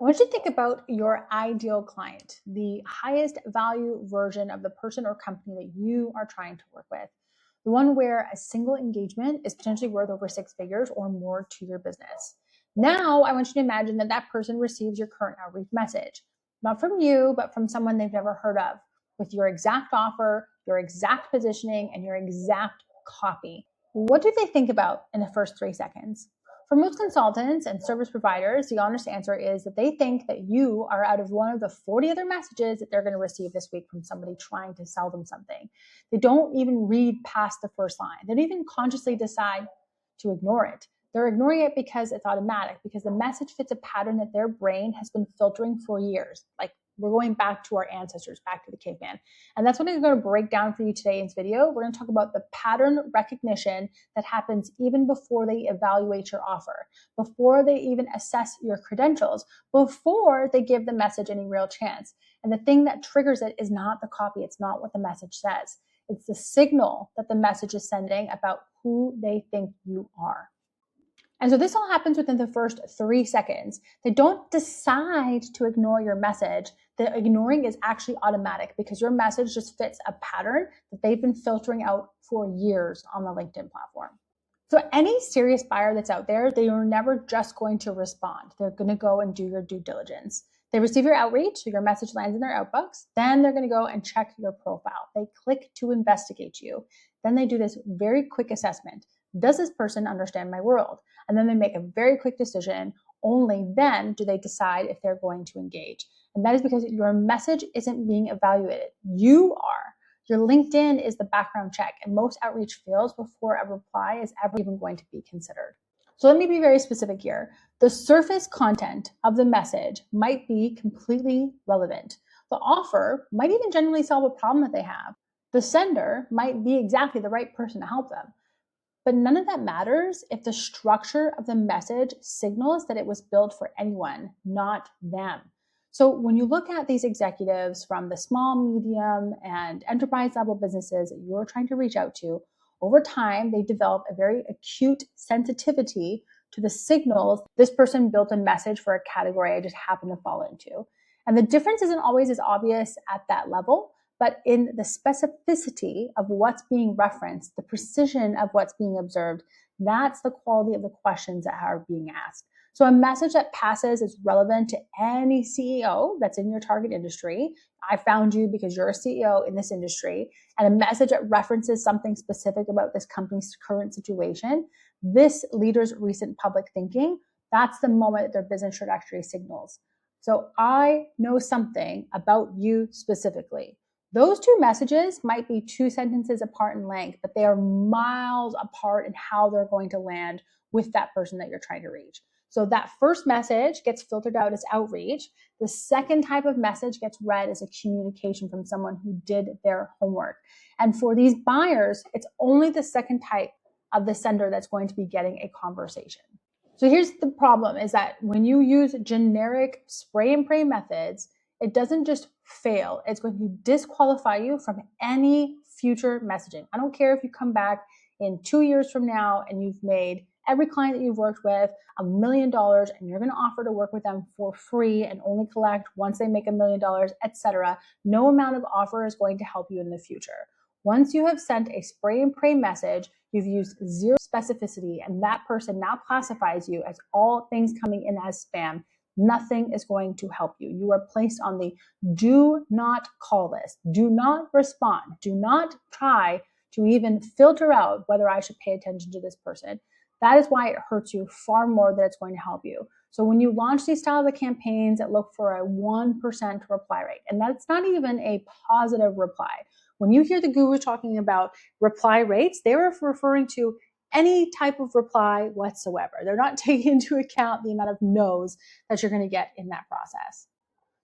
I want you to think about your ideal client, the highest value version of the person or company that you are trying to work with. The one where a single engagement is potentially worth over 6 figures or more to your business. Now, I want you to imagine that that person receives your current outreach message, not from you, but from someone they've never heard of, with your exact offer, your exact positioning, and your exact copy. What do they think about in the first 3 seconds? For most consultants and service providers, the honest answer is that they think that you are out of one of the 40 other messages that they're going to receive this week from somebody trying to sell them something. They don't even read past the first line. They don't even consciously decide to ignore it. They're ignoring it because it's automatic, because the message fits a pattern that their brain has been filtering for years. Like, we're going back to our ancestors, back to the caveman. And that's what I'm going to break down for you today in this video. We're going to talk about the pattern recognition that happens even before they evaluate your offer, before they even assess your credentials, before they give the message any real chance. And the thing that triggers it is not the copy. It's not what the message says. It's the signal that the message is sending about who they think you are. And so this all happens within the first 3 seconds. They don't decide to ignore your message. The ignoring is actually automatic because your message just fits a pattern that they've been filtering out for years on the LinkedIn platform. So any serious buyer that's out there, they are never just going to respond. They're going to go and do your due diligence. They receive your outreach, so your message lands in their outbox. Then they're going to go and check your profile. They click to investigate you. Then they do this very quick assessment. Does this person understand my world? And then they make a very quick decision. Only then do they decide if they're going to engage. And that is because your message isn't being evaluated. You are. Your LinkedIn is the background check, and most outreach fails before a reply is ever even going to be considered. So let me be very specific here. The surface content of the message might be completely relevant. The offer might even genuinely solve a problem that they have. The sender might be exactly the right person to help them. But none of that matters if the structure of the message signals that it was built for anyone, not them. So when you look at these executives from the small, medium, and enterprise level businesses that you're trying to reach out to, over time, they develop a very acute sensitivity to the signals. This person built a message for a category I just happen to fall into. And the difference isn't always as obvious at that level, but in the specificity of what's being referenced, the precision of what's being observed, that's the quality of the questions that are being asked. So a message that passes is relevant to any CEO that's in your target industry. I found you because you're a CEO in this industry. And a message that references something specific about this company's current situation, this leader's recent public thinking, that's the moment that their business trajectory signals. So I know something about you specifically. Those two messages might be 2 sentences apart in length, but they are miles apart in how they're going to land with that person that you're trying to reach. So that first message gets filtered out as outreach. The second type of message gets read as a communication from someone who did their homework. And for these buyers, it's only the second type of the sender that's going to be getting a conversation. So here's the problem, is that when you use generic spray and pray methods, it doesn't just fail. It's going to disqualify you from any future messaging. I don't care if you come back in 2 years from now and you've made every client that you've worked with $1 million and you're going to offer to work with them for free and only collect once they make $1 million, etc. No amount of offer is going to help you in the future. Once you have sent a spray and pray message, you've used zero specificity, and that person now classifies you as all things coming in as spam. Nothing is going to help you. You are placed on the do not call list. Do not respond. Do not try to even filter out whether I should pay attention to this person. That is why it hurts you far more than it's going to help you. So when you launch these styles of campaigns that look for a 1% reply rate, and that's not even a positive reply. When you hear the guru talking about reply rates, they're referring to any type of reply whatsoever. They're not taking into account the amount of no's that you're going to get in that process.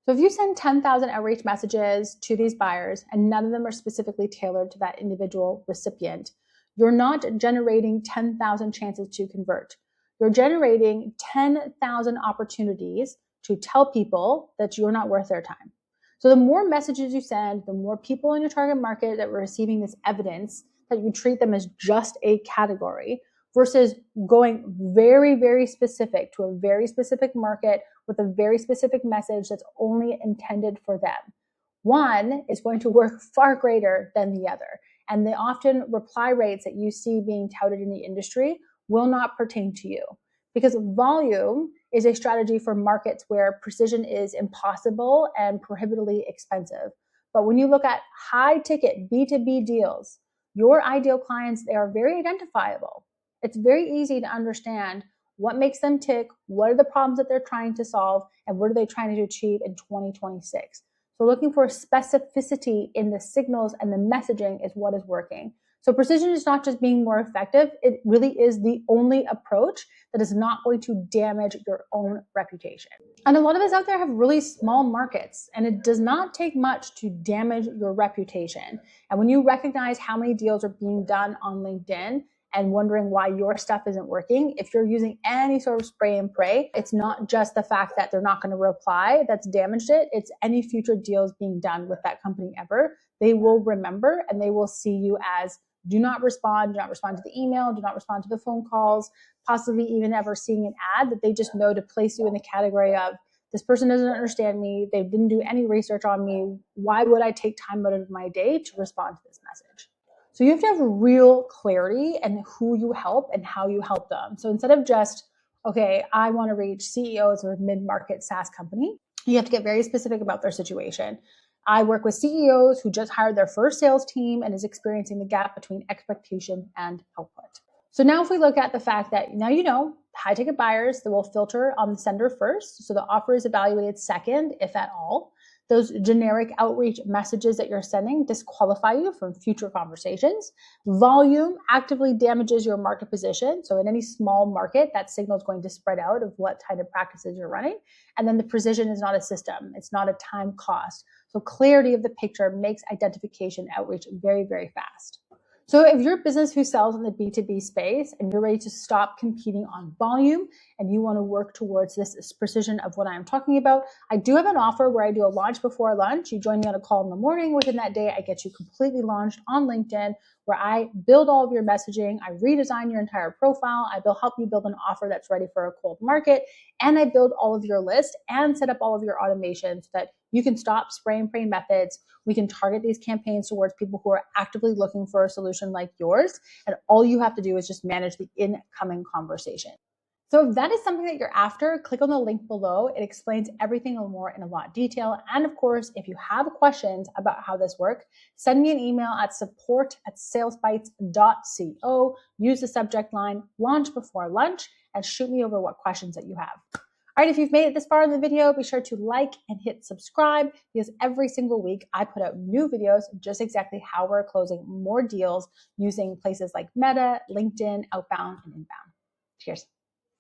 So if you send 10,000 outreach messages to these buyers and none of them are specifically tailored to that individual recipient, you're not generating 10,000 chances to convert. You're generating 10,000 opportunities to tell people that you're not worth their time. So the more messages you send, the more people in your target market that are receiving this evidence that you treat them as just a category versus going very, very specific to a very specific market with a very specific message that's only intended for them. One is going to work far greater than the other. And the often reply rates that you see being touted in the industry will not pertain to you, because volume is a strategy for markets where precision is impossible and prohibitively expensive. But when you look at high ticket B2B deals, your ideal clients, they are very identifiable. It's very easy to understand what makes them tick, what are the problems that they're trying to solve, and what are they trying to achieve in 2026. So looking for specificity in the signals and the messaging is what is working. So precision is not just being more effective, it really is the only approach that is not going to damage your own reputation. And a lot of us out there have really small markets, and it does not take much to damage your reputation. And when you recognize how many deals are being done on LinkedIn and wondering why your stuff isn't working, if you're using any sort of spray and pray, it's not just the fact that they're not going to reply that's damaged it. It's any future deals being done with that company ever. They will remember and they will see you as do not respond to the email, do not respond to the phone calls, possibly even ever seeing an ad that they just know to place you in the category of this person doesn't understand me. They didn't do any research on me. Why would I take time out of my day to respond to this message? So you have to have real clarity in who you help and how you help them. So instead of just, okay, I want to reach CEOs of a mid-market SaaS company, you have to get very specific about their situation. I work with CEOs who just hired their first sales team and is experiencing the gap between expectation and output. So now if we look at the fact that now you know high ticket buyers, they will filter on the sender first. So the offer is evaluated second, if at all. Those generic outreach messages that you're sending disqualify you from future conversations. Volume actively damages your market position. So in any small market, that signal is going to spread out of what kind of practices you're running. And then the precision is not a system. It's not a time cost. So clarity of the picture makes identification outreach very, very fast. So if you're a business who sells in the B2B space and you're ready to stop competing on volume and you want to work towards this precision of what I'm talking about, I do have an offer where I do a launch before lunch. You join me on a call in the morning. Within that day, I get you completely launched on LinkedIn, where I build all of your messaging. I redesign your entire profile. I help you build an offer that's ready for a cold market. And I build all of your list and set up all of your automation so that you can stop spray and pray methods. We can target these campaigns towards people who are actively looking for a solution like yours. And all you have to do is just manage the incoming conversation. So if that is something that you're after, click on the link below. It explains everything more in a lot of detail. And of course, if you have questions about how this works, send me an email at support@salesbites.co. Use the subject line launch before lunch and shoot me over what questions that you have. All right, if you've made it this far in the video, be sure to like and hit subscribe, because every single week I put out new videos just exactly how we're closing more deals using places like Meta, LinkedIn, Outbound, and Inbound. Cheers.